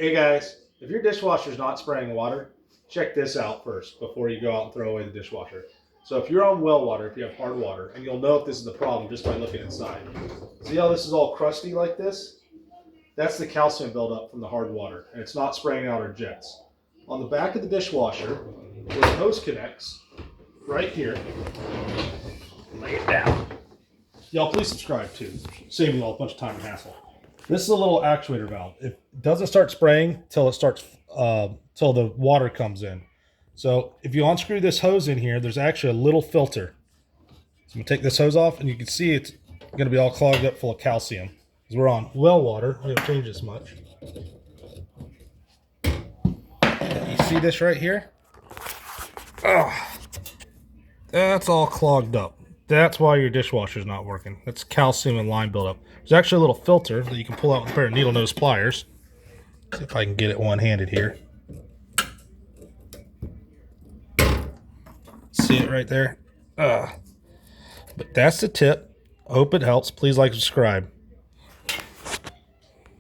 Hey guys, if your dishwasher is not spraying water, check this out first before you go out and throw away the dishwasher. So if you're on well water, if you have hard water, and you'll know if this is the problem just by looking inside. See how this is all crusty like this? That's the calcium buildup from the hard water, and it's not spraying out our jets. On the back of the dishwasher, where the hose connects, right here, lay it down. Y'all please subscribe too, save you all a bunch of time and hassle. This is a little actuator valve. It doesn't start spraying till it starts, till the water comes in. So if you unscrew this hose in here, there's actually a little filter. So I'm gonna take this hose off, and you can see it's gonna be all clogged up full of calcium. Because we're on well water, we don't change this much. You see this right here? Oh, that's all clogged up. That's why your dishwasher's not working. That's calcium and lime buildup. There's actually a little filter that you can pull out with a pair of needle nose pliers. See if I can get it one-handed here. See it right there? But that's the tip. I hope it helps. Please like and subscribe.